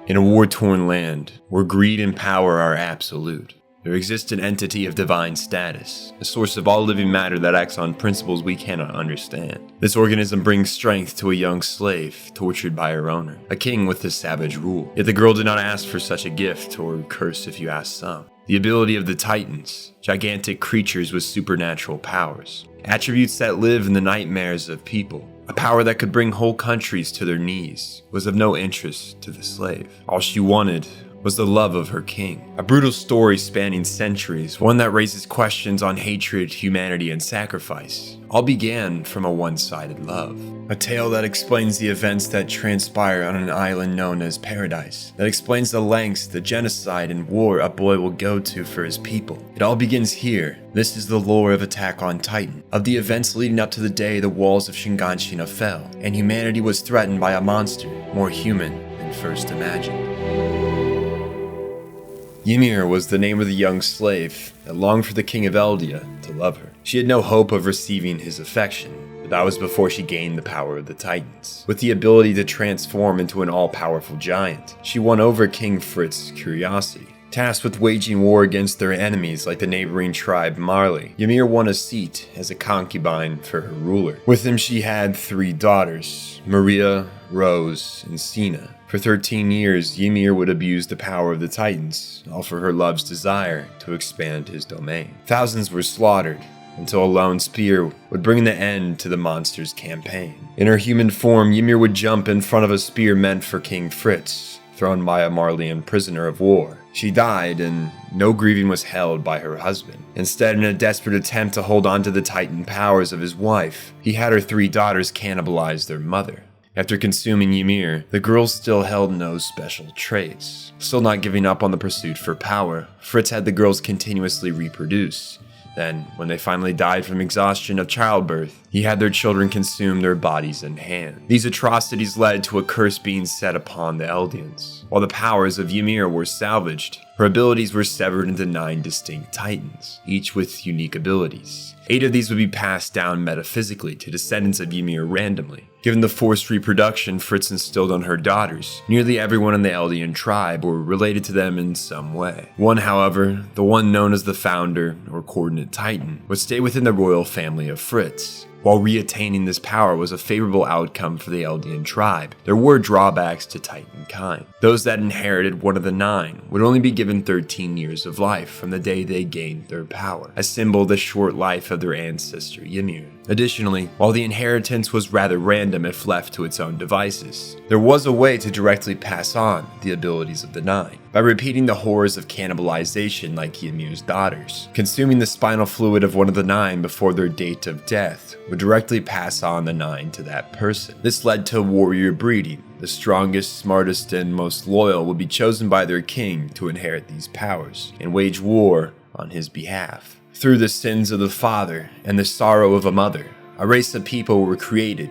In a war-torn land, where greed and power are absolute, there exists an entity of divine status, a source of all living matter that acts on principles we cannot understand. This organism brings strength to a young slave tortured by her owner, a king with a savage rule. Yet the girl did not ask for such a gift, or curse if you ask some. The ability of the Titans, gigantic creatures with supernatural powers, attributes that live in the nightmares of people. A power that could bring whole countries to their knees was of no interest to the slave. All she wanted was the love of her king. A brutal story spanning centuries, one that raises questions on hatred, humanity, and sacrifice. All began from a one-sided love. A tale that explains the events that transpire on an island known as Paradise. That explains the lengths, the genocide, and war a boy will go to for his people. It all begins here. This is the lore of Attack on Titan, of the events leading up to the day the walls of Shinganshina fell, and humanity was threatened by a monster more human than first imagined. Ymir was the name of the young slave that longed for the king of Eldia to love her. She had no hope of receiving his affection, but that was before she gained the power of the Titans. With the ability to transform into an all-powerful giant, she won over King Fritz's curiosity. Tasked with waging war against their enemies like the neighboring tribe Marley, Ymir won a seat as a concubine for her ruler. With him she had 3 daughters, Maria, Rose, and Sina. For 13 years, Ymir would abuse the power of the Titans, all for her love's desire to expand his domain. Thousands were slaughtered, until a lone spear would bring the end to the monster's campaign. In her human form, Ymir would jump in front of a spear meant for King Fritz, thrown by a Marleyan prisoner of war. She died, and no grieving was held by her husband. Instead, in a desperate attempt to hold on to the Titan powers of his wife, he had her 3 daughters cannibalize their mother. After consuming Ymir, the girls still held no special traits. Still not giving up on the pursuit for power, Fritz had the girls continuously reproduce. Then, when they finally died from exhaustion of childbirth, he had their children consume their bodies and hands. These atrocities led to a curse being set upon the Eldians. While the powers of Ymir were salvaged, her abilities were severed into 9 distinct Titans, each with unique abilities. 8 of these would be passed down metaphysically to descendants of Ymir randomly. Given the forced reproduction Fritz instilled on her daughters, nearly everyone in the Eldian tribe were related to them in some way. One, however, the one known as the Founder, or Coordinate Titan, would stay within the royal family of Fritz. While re-attaining this power was a favorable outcome for the Eldian tribe, there were drawbacks to Titan kind. Those that inherited one of the 9 would only be given 13 years of life from the day they gained their power, a symbol of the short life of their ancestor Ymir. Additionally, while the inheritance was rather random if left to its own devices, there was a way to directly pass on the abilities of the 9. By repeating the horrors of cannibalization like Ymir's daughters, consuming the spinal fluid of one of the 9 before their date of death would directly pass on the 9 to that person. This led to warrior breeding. The strongest, smartest, and most loyal would be chosen by their king to inherit these powers and wage war on his behalf. Through the sins of the father and the sorrow of a mother, a race of people were created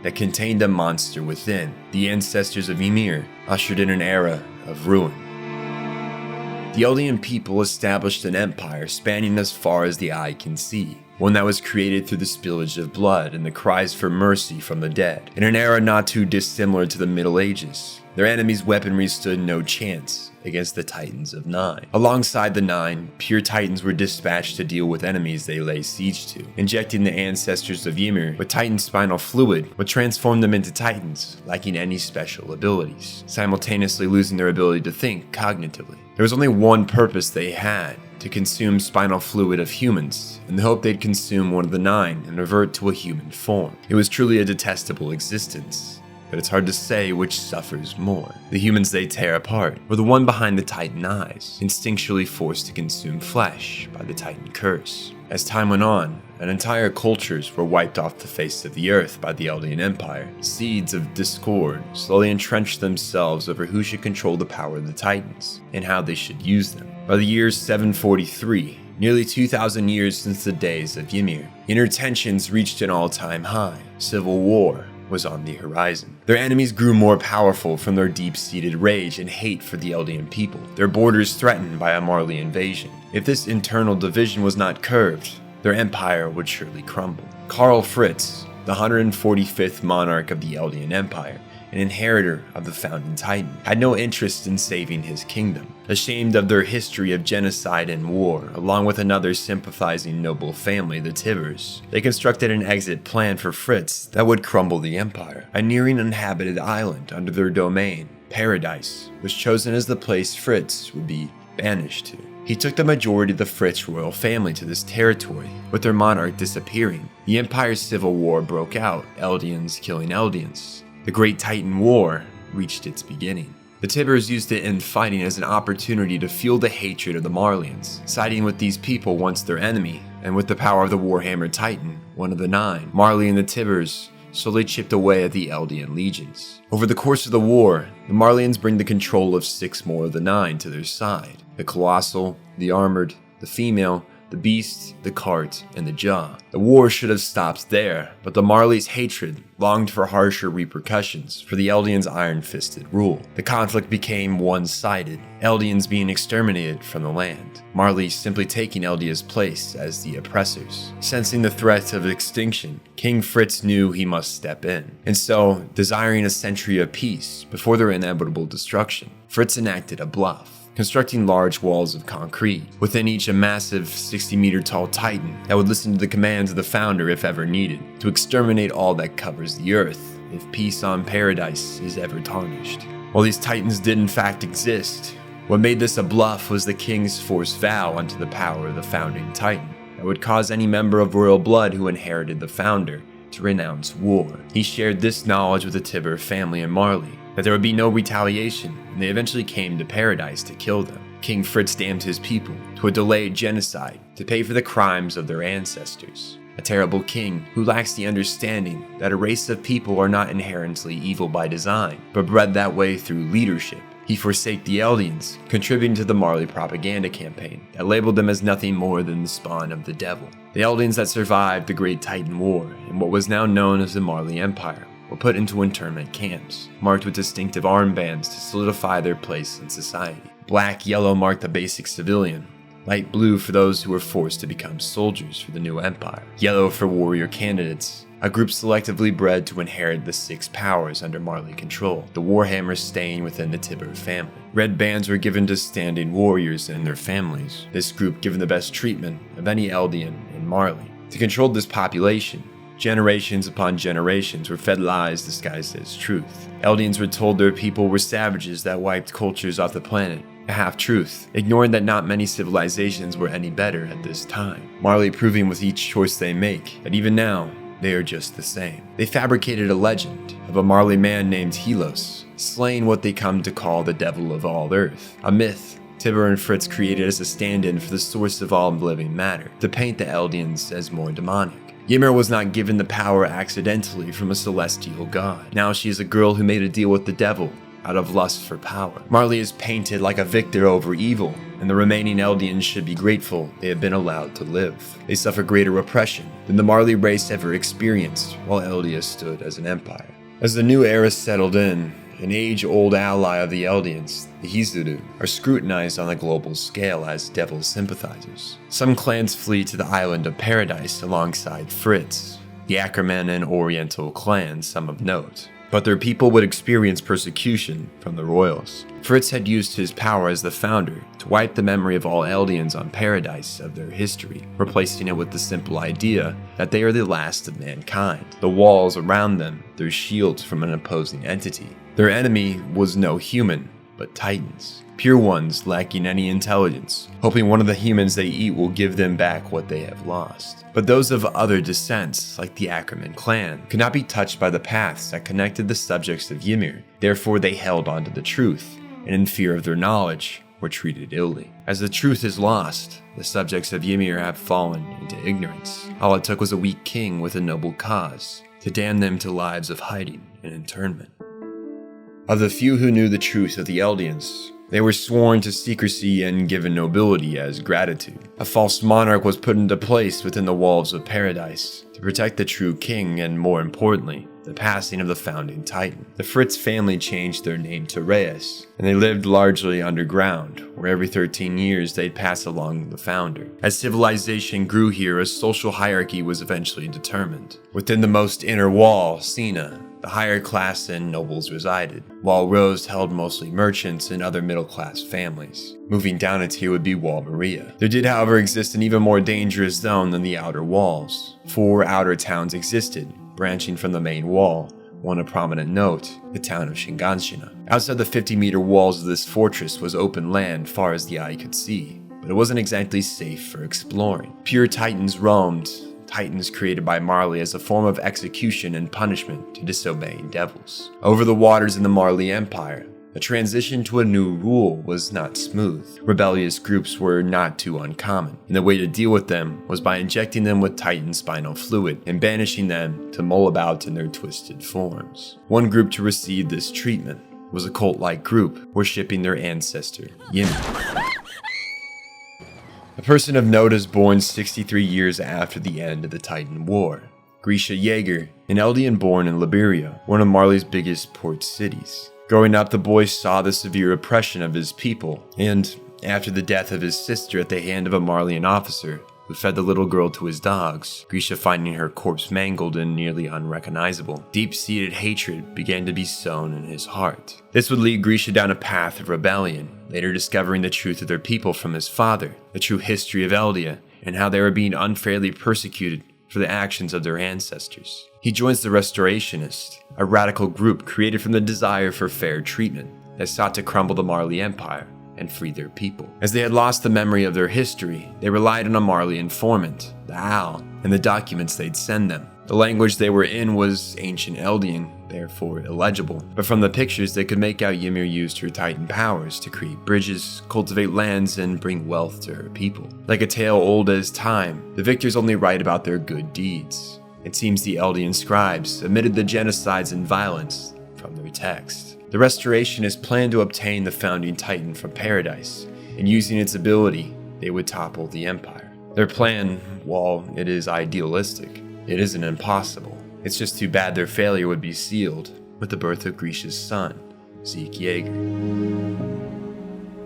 that contained a monster within. The ancestors of Ymir ushered in an era of ruin. The Eldian people established an empire spanning as far as the eye can see, one that was created through the spillage of blood and the cries for mercy from the dead. In an era not too dissimilar to the Middle Ages, their enemies' weaponry stood no chance against the Titans of 9. Alongside the 9, pure Titans were dispatched to deal with enemies they lay siege to. Injecting the ancestors of Ymir with Titan spinal fluid would transform them into Titans, lacking any special abilities, simultaneously losing their ability to think cognitively. There was only one purpose they had: to consume spinal fluid of humans, in the hope they'd consume one of the 9 and revert to a human form. It was truly a detestable existence, but it's hard to say which suffers more. The humans they tear apart, or the one behind the Titan eyes, instinctually forced to consume flesh by the Titan curse. As time went on, and entire cultures were wiped off the face of the earth by the Eldian Empire, seeds of discord slowly entrenched themselves over who should control the power of the Titans, and how they should use them. By the year 743, nearly 2,000 years since the days of Ymir, inner tensions reached an all-time high. Civil war was on the horizon. Their enemies grew more powerful from their deep-seated rage and hate for the Eldian people, their borders threatened by a Marley invasion. If this internal division was not curbed, their empire would surely crumble. Karl Fritz, the 145th monarch of the Eldian Empire, an inheritor of the founding Titan, had no interest in saving his kingdom. Ashamed of their history of genocide and war, along with another sympathizing noble family, the Tibers, they constructed an exit plan for Fritz that would crumble the empire. A nearing uninhabited island under their domain, Paradise, was chosen as the place Fritz would be banished to. He took the majority of the Fritz royal family to this territory, with their monarch disappearing. The Empire's civil war broke out, Eldians killing Eldians. The Great Titan War reached its beginning. The Tibers used it in fighting as an opportunity to fuel the hatred of the Marleyans, siding with these people once their enemy, and with the power of the Warhammer Titan, one of the 9, Marley and the Tibers slowly chipped away at the Eldian legions. Over the course of the war, the Marleyans bring the control of 6 more of the 9 to their side: the Colossal, the Armored, the Female, the Beast, the Cart, and the Jaw. The war should have stopped there, but the Marley's hatred longed for harsher repercussions for the Eldians' iron-fisted rule. The conflict became one-sided, Eldians being exterminated from the land, Marley simply taking Eldia's place as the oppressors. Sensing the threat of extinction, King Fritz knew he must step in. And so, desiring a century of peace before their inevitable destruction, Fritz enacted a bluff, constructing large walls of concrete, within each a massive 60-meter tall titan that would listen to the commands of the founder if ever needed, to exterminate all that covers the earth if peace on Paradise is ever tarnished. While these titans did in fact exist, what made this a bluff was the king's forced vow unto the power of the founding titan that would cause any member of royal blood who inherited the founder to renounce war. He shared this knowledge with the Tiber family and Marley, that there would be no retaliation, and they eventually came to Paradise to kill them. King Fritz damned his people to a delayed genocide to pay for the crimes of their ancestors. A terrible king who lacks the understanding that a race of people are not inherently evil by design, but bred that way through leadership. He forsake the Eldians, contributing to the Marley propaganda campaign that labeled them as nothing more than the spawn of the devil. The Eldians that survived the Great Titan War and what was now known as the Marley Empire were put into internment camps, marked with distinctive armbands to solidify their place in society. Black, yellow marked the basic civilian, light blue for those who were forced to become soldiers for the new empire, yellow for warrior candidates, a group selectively bred to inherit the 6 powers under Marley control, the Warhammer staying within the Tiber family. Red bands were given to standing warriors and their families, this group given the best treatment of any Eldian in Marley. To control this population, generations upon generations were fed lies disguised as truth. Eldians were told their people were savages that wiped cultures off the planet, a half-truth, ignoring that not many civilizations were any better at this time. Marley proving with each choice they make that even now, they are just the same. They fabricated a legend of a Marley man named Helos, slaying what they come to call the devil of all earth, a myth Tiber and Fritz created as a stand-in for the source of all living matter, to paint the Eldians as more demonic. Ymir was not given the power accidentally from a celestial god. Now she is a girl who made a deal with the devil out of lust for power. Marley is painted like a victor over evil, and the remaining Eldians should be grateful they have been allowed to live. They suffer greater oppression than the Marley race ever experienced while Eldia stood as an empire. As the new era settled in, an age-old ally of the Eldians, the Hizuru, are scrutinized on a global scale as devil sympathizers. Some clans flee to the island of Paradise alongside Fritz, the Ackerman and Oriental clans, some of note, but their people would experience persecution from the royals. Fritz had used his power as the founder to wipe the memory of all Eldians on Paradise of their history, replacing it with the simple idea that they are the last of mankind, the walls around them their shields from an opposing entity. Their enemy was no human, but titans, pure ones lacking any intelligence, hoping one of the humans they eat will give them back what they have lost. But those of other descents, like the Ackerman clan, could not be touched by the paths that connected the subjects of Ymir. Therefore they held on to the truth, and in fear of their knowledge, were treated illy. As the truth is lost, the subjects of Ymir have fallen into ignorance. All it took was a weak king with a noble cause to damn them to lives of hiding and internment. Of the few who knew the truth of the Eldians, they were sworn to secrecy and given nobility as gratitude. A false monarch was put into place within the walls of Paradise to protect the true king and, more importantly, the passing of the founding titan. The Fritz family changed their name to Reyes, and they lived largely underground, where every 13 years they'd pass along the founder. As civilization grew here, a social hierarchy was eventually determined. Within the most inner wall, Sina, the higher class and nobles resided, while Rose held mostly merchants and other middle-class families. Moving down a tier would be Wall Maria. There did, however, exist an even more dangerous zone than the outer walls. 4 outer towns existed, branching from the main wall. One a prominent note, the town of Shinganshina. Outside the 50-meter walls of this fortress was open land far as the eye could see, but it wasn't exactly safe for exploring. Pure titans roamed, titans created by Marley as a form of execution and punishment to disobeying devils. Over the waters in the Marley Empire, the transition to a new rule was not smooth. Rebellious groups were not too uncommon, and the way to deal with them was by injecting them with Titan spinal fluid and banishing them to mull about in their twisted forms. One group to receive this treatment was a cult-like group worshipping their ancestor, Ymir. A person of note is born 63 years after the end of the Titan War. Grisha Jaeger, an Eldian born in Liberia, one of Marley's biggest port cities. Growing up, the boy saw the severe oppression of his people, and after the death of his sister at the hand of a Marleyan officer who fed the little girl to his dogs, Grisha finding her corpse mangled and nearly unrecognizable, deep-seated hatred began to be sown in his heart. This would lead Grisha down a path of rebellion, later discovering the truth of their people from his father, the true history of Eldia, and how they were being unfairly persecuted for the actions of their ancestors. He joins the Restorationists, a radical group created from the desire for fair treatment that sought to crumble the Marley Empire and free their people. As they had lost the memory of their history, they relied on a Marley informant, the Owl, and the documents they'd send them. The language they were in was ancient Eldian, therefore illegible, but from the pictures they could make out Ymir used her Titan powers to create bridges, cultivate lands, and bring wealth to her people. Like a tale old as time, the victors only write about their good deeds. It seems the Eldian scribes omitted the genocides and violence from their text. The Restorationists planned to obtain the founding Titan from Paradise, and using its ability, they would topple the Empire. Their plan, while it is idealistic, it isn't impossible. It's just too bad their failure would be sealed with the birth of Grisha's son, Zeke Jaeger.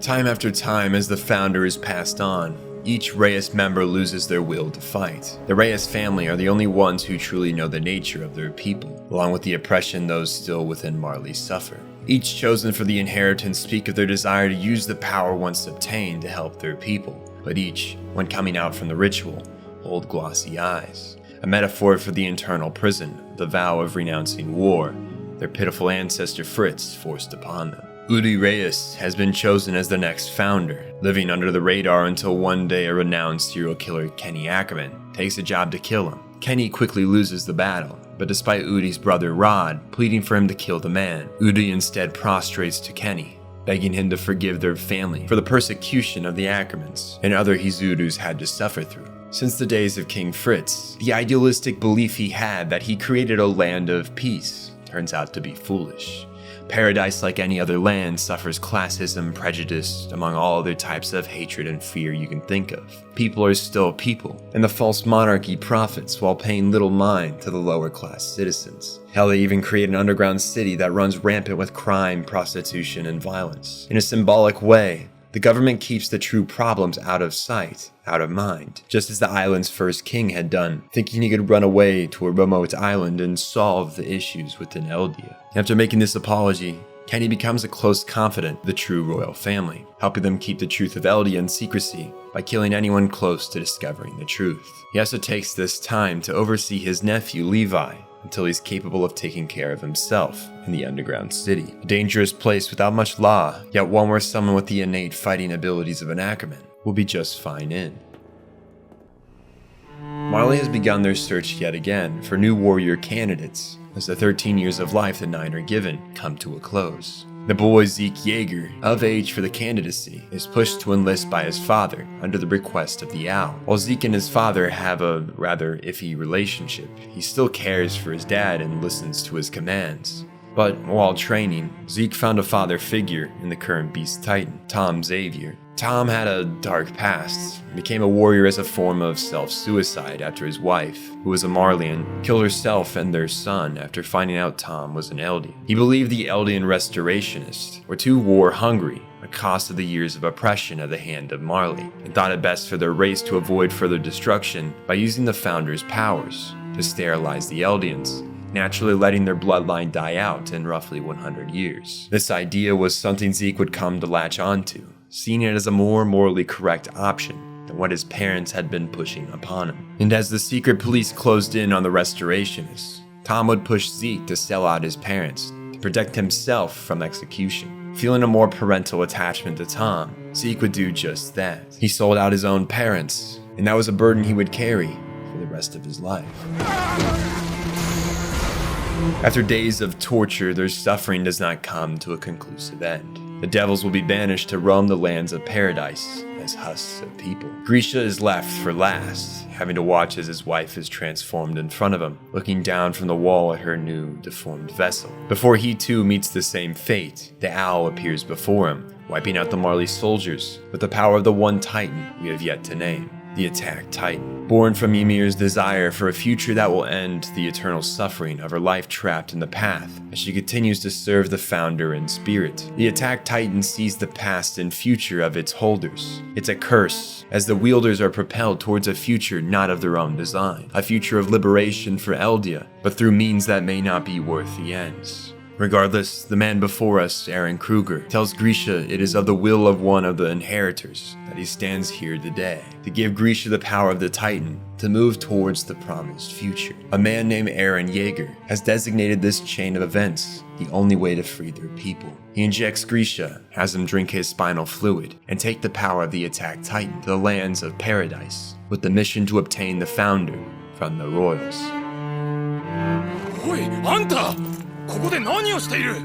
Time after time, as the founder is passed on, each Reyes member loses their will to fight. The Reyes family are the only ones who truly know the nature of their people, along with the oppression those still within Marley suffer. Each chosen for the inheritance speak of their desire to use the power once obtained to help their people, but each, when coming out from the ritual, hold glossy eyes. A metaphor for the internal prison, the vow of renouncing war, their pitiful ancestor Fritz forced upon them. Udi Reyes has been chosen as the next founder, living under the radar until one day a renowned serial killer, Kenny Ackerman, takes a job to kill him. Kenny quickly loses the battle, but despite Udi's brother Rod pleading for him to kill the man, Udi instead prostrates to Kenny, begging him to forgive their family for the persecution of the Ackermans and other Hizudus had to suffer through. Since the days of King Fritz, the idealistic belief he had that he created a land of peace turns out to be foolish. Paradise, like any other land, suffers classism, prejudice, among all other types of hatred and fear you can think of. People are still people, and the false monarchy profits while paying little mind to the lower class citizens. Hell, they even create an underground city that runs rampant with crime, prostitution, and violence. In a symbolic way, the government keeps the true problems out of sight, out of mind, just as the island's first king had done, thinking he could run away to a remote island and solve the issues within Eldia. After making this apology, Kenny becomes a close confidant of the true royal family, helping them keep the truth of Eldia in secrecy by killing anyone close to discovering the truth. He also takes this time to oversee his nephew Levi, until he's capable of taking care of himself in the underground city. A dangerous place without much law, yet one where someone with the innate fighting abilities of an Ackerman will be just fine in. Marley has begun their search yet again for new warrior candidates, as the 13 years of life the 9 are given come to a close. The boy Zeke Jaeger, of age for the candidacy, is pushed to enlist by his father under the request of the Owl. While Zeke and his father have a rather iffy relationship, he still cares for his dad and listens to his commands. But while training, Zeke found a father figure in the current Beast Titan, Tom Xavier. Tom had a dark past, became a warrior as a form of self-suicide after his wife, who was a Marleyan, killed herself and their son after finding out Tom was an Eldian. He believed the Eldian restorationists were too war-hungry, a cost of the years of oppression at the hand of Marley, and thought it best for their race to avoid further destruction by using the Founder's powers to sterilize the Eldians, naturally letting their bloodline die out in roughly 100 years. This idea was something Zeke would come to latch onto, seeing it as a more morally correct option than what his parents had been pushing upon him. And as the secret police closed in on the restorationists, Tom would push Zeke to sell out his parents to protect himself from execution. Feeling a more parental attachment to Tom, Zeke would do just that. He sold out his own parents, and that was a burden he would carry for the rest of his life. After days of torture, their suffering does not come to a conclusive end. The devils will be banished to roam the lands of paradise as husks of people. Grisha is left for last, having to watch as his wife is transformed in front of him, looking down from the wall at her new, deformed vessel. Before he too meets the same fate, the owl appears before him, wiping out the Marley soldiers with the power of the one Titan we have yet to name. The Attack Titan, born from Ymir's desire for a future that will end the eternal suffering of her life trapped in the path as she continues to serve the Founder in spirit. The Attack Titan sees the past and future of its holders. It's a curse, as the wielders are propelled towards a future not of their own design, a future of liberation for Eldia, but through means that may not be worth the ends. Regardless, the man before us, Aaron Kruger, tells Grisha it is of the will of one of the inheritors that he stands here today, to give Grisha the power of the Titan to move towards the promised future. A man named Aaron Yeager has designated this chain of events the only way to free their people. He injects Grisha, has him drink his spinal fluid, and take the power of the Attack Titan to the lands of paradise, with the mission to obtain the Founder from the royals. Oi, Anta!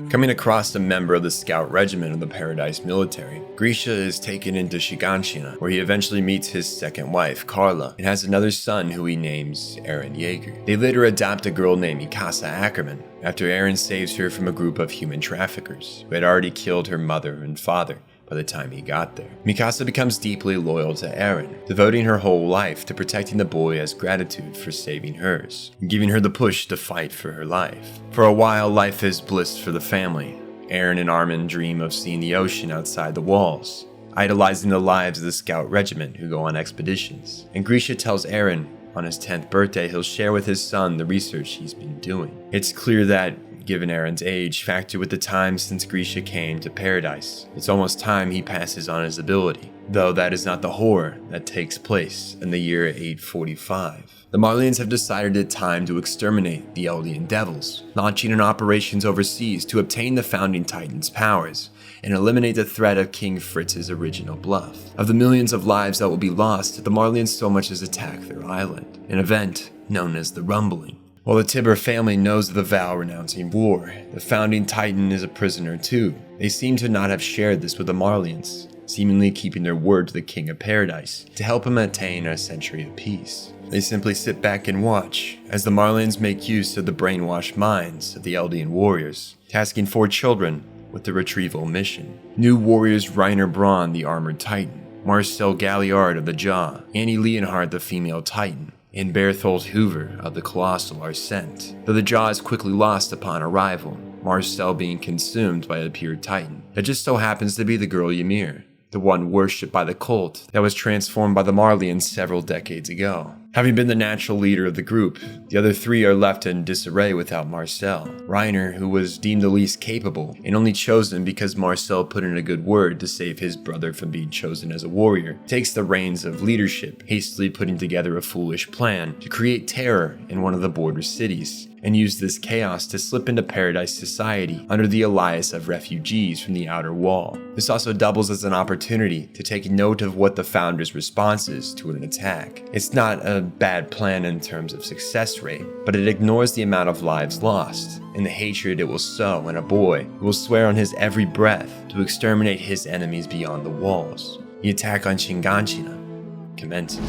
Coming across a member of the scout regiment of the Paradise military, Grisha is taken into Shinganshina, where he eventually meets his second wife, Carla, and has another son who he names Aaron Yeager. They later adopt a girl named Mikasa Ackerman, after Aaron saves her from a group of human traffickers who had already killed her mother and father by the time he got there. Mikasa becomes deeply loyal to Aaron, devoting her whole life to protecting the boy as gratitude for saving hers, and giving her the push to fight for her life. For a while, life is bliss for the family. Aaron and Armin dream of seeing the ocean outside the walls, idolizing the lives of the scout regiment who go on expeditions. And Grisha tells Aaron on his 10th birthday he'll share with his son the research he's been doing. It's clear that, given Aaron's age, factored with the time since Grisha came to Paradise, it's almost time he passes on his ability, though that is not the horror that takes place in the year 845. The Marleyans have decided it's time to exterminate the Eldian devils, launching an operations overseas to obtain the Founding Titan's powers and eliminate the threat of King Fritz's original bluff. Of the millions of lives that will be lost, the Marleyans so much as attack their island, an event known as the Rumbling. While the Tibber family knows of the vow renouncing war, the Founding Titan is a prisoner too. They seem to not have shared this with the Marleyans, seemingly keeping their word to the King of Paradise to help him attain a century of peace. They simply sit back and watch as the Marleyans make use of the brainwashed minds of the Eldian warriors, tasking 4 children with the retrieval mission. New warriors Reiner Braun, the Armored Titan, Marcel Galliard of the Jaw, Annie Leonhardt, the Female Titan, and Berthold Hoover of the Colossal are sent, though the Jaw is quickly lost upon arrival, Marcel being consumed by a pure Titan that just so happens to be the girl Ymir, the one worshipped by the cult that was transformed by the Marleyans several decades ago. Having been the natural leader of the group, the other 3 are left in disarray without Marcel. Reiner, who was deemed the least capable and only chosen because Marcel put in a good word to save his brother from being chosen as a warrior, takes the reins of leadership, hastily putting together a foolish plan to create terror in one of the border cities, and use this chaos to slip into Paradise society under the alias of refugees from the outer wall. This also doubles as an opportunity to take note of what the Founder's response is to an attack. It's not a bad plan in terms of success rate, but it ignores the amount of lives lost and the hatred it will sow in a boy who will swear on his every breath to exterminate his enemies beyond the walls. The attack on Shinganshina commences.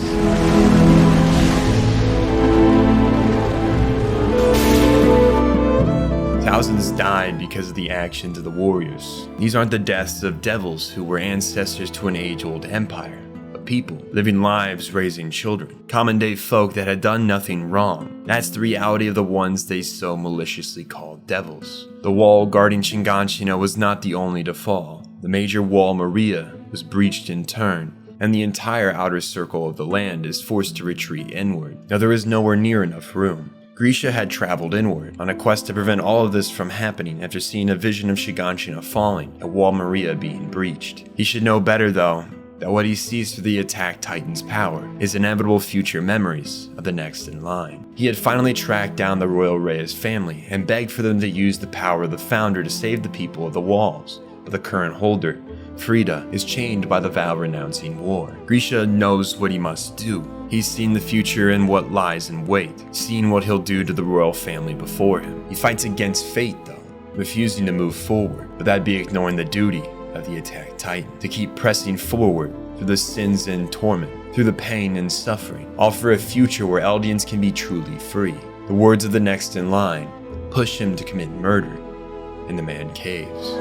Thousands died because of the actions of the warriors. These aren't the deaths of devils who were ancestors to an age-old empire, but people living lives raising children, common-day folk that had done nothing wrong. That's the reality of the ones they so maliciously called devils. The wall guarding Shinganshina was not the only to fall. The major wall Maria was breached in turn, and the entire outer circle of the land is forced to retreat inward. Now there is nowhere near enough room. Grisha had traveled inward, on a quest to prevent all of this from happening after seeing a vision of Shinganshina falling and Wall Maria being breached. He should know better though, that what he sees through the attack titan's power is inevitable future memories of the next in line. He had finally tracked down the royal Reyes family and begged for them to use the power of the founder to save the people of the walls, but the current holder, Frida, is chained by the vow-renouncing war. Grisha knows what he must do. He's seen the future and what lies in wait, seen what he'll do to the royal family before him. He fights against fate though, refusing to move forward, but that'd be ignoring the duty of the attack titan, to keep pressing forward through the sins and torment, through the pain and suffering, all for a future where Eldians can be truly free. The words of the next in line push him to commit murder, and the man caves.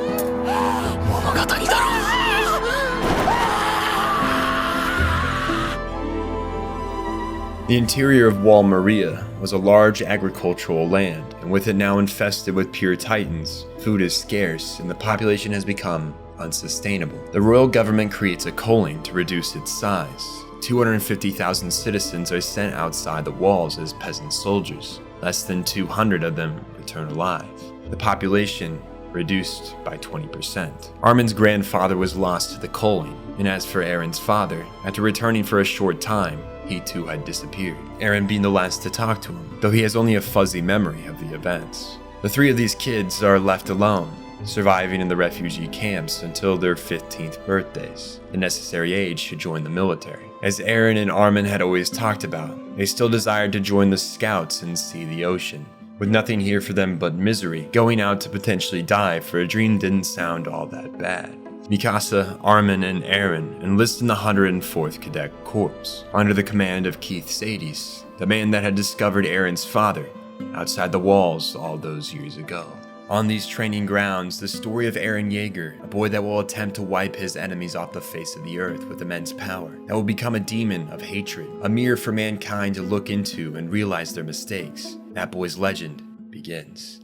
The interior of Wall Maria was a large agricultural land, and with it now infested with pure titans, food is scarce and the population has become unsustainable. The royal government creates a culling to reduce its size. 250,000 citizens are sent outside the walls as peasant soldiers. Less than 200 of them return alive. The population reduced by 20%. Armin's grandfather was lost to the culling, and as for Aaron's father, after returning for a short time, he too had disappeared, Aaron being the last to talk to him, though he has only a fuzzy memory of the events. The three of these kids are left alone, surviving in the refugee camps until their 15th birthdays, the necessary age to join the military. As Aaron and Armin had always talked about, they still desired to join the scouts and see the ocean. With nothing here for them but misery, going out to potentially die for a dream didn't sound all that bad. Mikasa, Armin, and Aaron enlist in the 104th Cadet Corps, under the command of Keith Sades, the man that had discovered Aaron's father outside the walls all those years ago. On these training grounds, the story of Eren Yeager, a boy that will attempt to wipe his enemies off the face of the earth with immense power, that will become a demon of hatred, a mirror for mankind to look into and realize their mistakes. That boy's legend begins.